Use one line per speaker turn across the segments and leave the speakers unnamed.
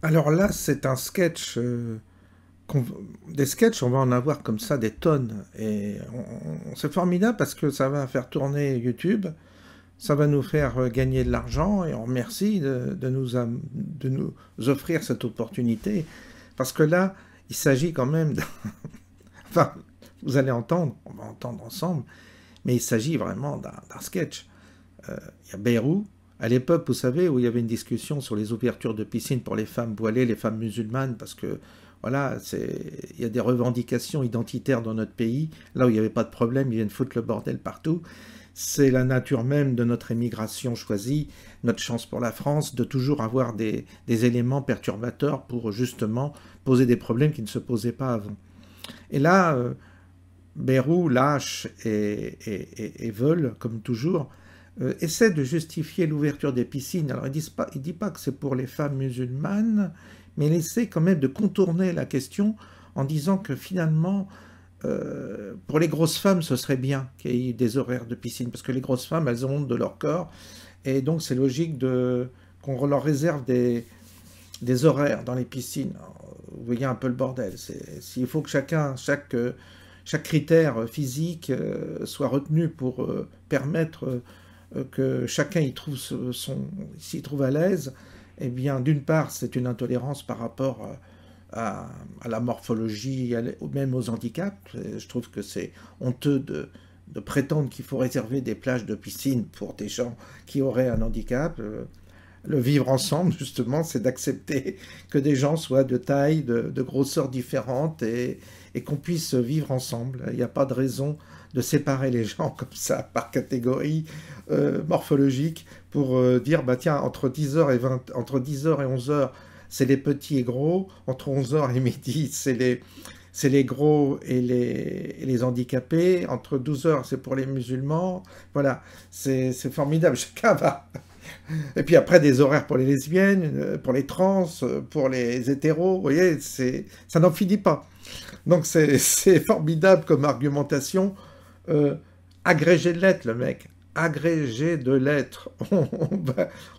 Alors là, c'est un sketch, des sketchs, on va en avoir comme ça des tonnes. Et c'est formidable parce que ça va faire tourner YouTube, ça va nous faire gagner de l'argent et on remercie de nous offrir cette opportunité. Parce que là, il s'agit quand même enfin, vous allez entendre, on va entendre ensemble, mais il s'agit vraiment d'un sketch. Il y a Bayrou. À l'époque, vous savez, où il y avait une discussion sur les ouvertures de piscines pour les femmes voilées, les femmes musulmanes, parce que, voilà, il y a des revendications identitaires dans notre pays, là où il n'y avait pas de problème, ils viennent foutre le bordel partout. C'est la nature même de notre émigration choisie, notre chance pour la France, de toujours avoir des éléments perturbateurs pour, justement, poser des problèmes qui ne se posaient pas avant. Et là, Bayrou lâche et vole, comme toujours, essaie de justifier l'ouverture des piscines. Alors, il ne dit pas que c'est pour les femmes musulmanes, mais il essaie quand même de contourner la question en disant que finalement, pour les grosses femmes, ce serait bien qu'il y ait des horaires de piscine, parce que les grosses femmes, elles ont honte de leur corps, et donc c'est logique qu'on leur réserve des horaires dans les piscines. Alors, vous voyez un peu le bordel. S'il faut que chaque critère physique soit retenu pour permettre que chacun s'y trouve à l'aise, eh bien, d'une part, c'est une intolérance par rapport à la morphologie, ou même aux handicaps. Je trouve que c'est honteux de prétendre qu'il faut réserver des plages de piscine pour des gens qui auraient un handicap. Le vivre ensemble, justement, c'est d'accepter que des gens soient de taille, de grosseur différentes et qu'on puisse vivre ensemble. Il n'y a pas de raison de séparer les gens comme ça par catégorie morphologique pour dire, bah tiens, entre 10h et 11h, c'est les petits et gros, entre 11h et midi, c'est les gros et les handicapés, entre 12h, c'est pour les musulmans. Voilà, c'est formidable, chacun va... Et puis après, des horaires pour les lesbiennes, pour les trans, pour les hétéros, vous voyez, ça n'en finit pas. Donc c'est formidable comme argumentation. Agrégé de lettres, le mec. Agrégé de lettres.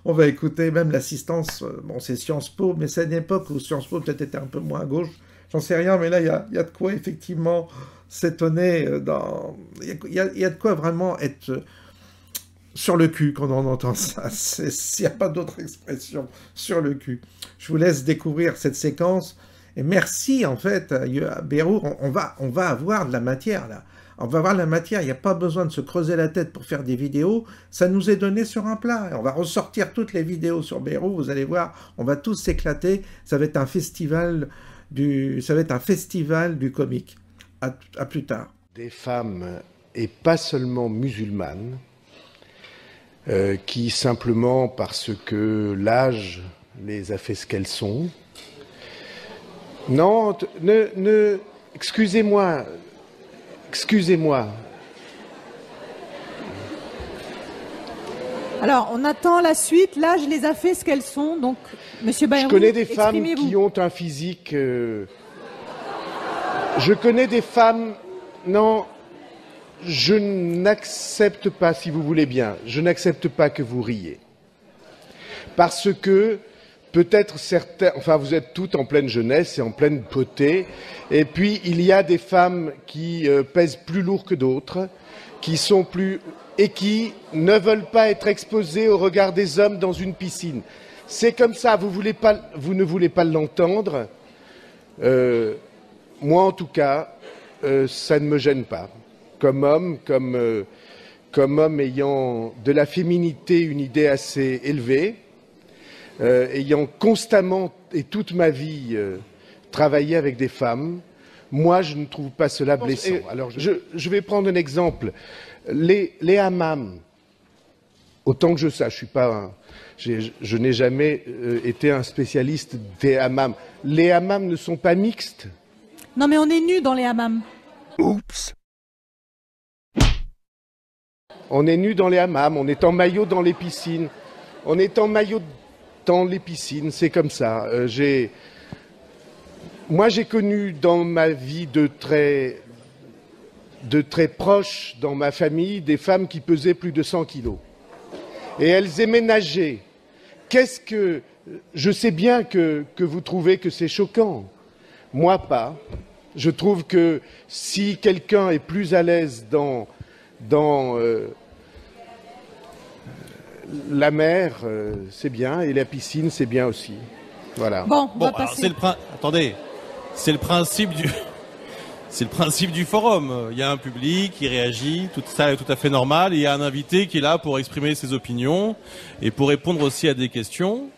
On va écouter même l'assistance. Bon, c'est Sciences Po, mais c'est une époque où Sciences Po peut-être était un peu moins à gauche. J'en sais rien, mais là, il y a de quoi effectivement s'étonner. Il y a de quoi vraiment être sur le cul quand on entend ça. S'il n'y a pas d'autre expression, sur le cul. Je vous laisse découvrir cette séquence. Et merci, en fait, à Bayrou. On va avoir de la matière, là. On va avoir de la matière. Il n'y a pas besoin de se creuser la tête pour faire des vidéos. Ça nous est donné sur un plat. Et on va ressortir toutes les vidéos sur Bayrou. Vous allez voir, on va tous s'éclater. Ça va être un festival du comique. À plus tard.
Des femmes, et pas seulement musulmanes, qui simplement parce que l'âge les a fait ce qu'elles sont. Non, excusez-moi.
Alors, on attend la suite. L'âge les a fait ce qu'elles sont. Donc, Monsieur Bayrou,
je connais des femmes qui ont un physique... Je connais des femmes... Non, je n'accepte pas, si vous voulez bien, je n'accepte pas que vous riez. Parce que... Peut-être certains, enfin vous êtes toutes en pleine jeunesse et en pleine beauté, et puis il y a des femmes qui pèsent plus lourd que d'autres, qui sont plus et qui ne veulent pas être exposées au regard des hommes dans une piscine. C'est comme ça, vous ne voulez pas l'entendre. Moi en tout cas, ça ne me gêne pas. Comme homme ayant de la féminité une idée assez élevée, ayant constamment et toute ma vie travaillé avec des femmes, moi je ne trouve pas cela blessant. Alors je vais prendre un exemple. Les hammams, autant que je sache, je n'ai jamais été un spécialiste des hammams. Les hammams ne sont pas mixtes.
Non mais on est nus dans les hammams.
Oups. On est nus dans les hammams, on est en maillot dans les piscines, on est en maillot dans les piscines, c'est comme ça. Moi, j'ai connu dans ma vie de très proches dans ma famille des femmes qui pesaient plus de 100 kilos. Et elles aimaient nager. Je sais bien que vous trouvez que c'est choquant. Moi, pas. Je trouve que si quelqu'un est plus à l'aise dans la mer, c'est bien, et la piscine, c'est bien aussi. Voilà.
Bon, on va passer.
Attendez, c'est le principe du forum. Il y a un public qui réagit, tout ça est tout à fait normal. Et il y a un invité qui est là pour exprimer ses opinions et pour répondre aussi à des questions.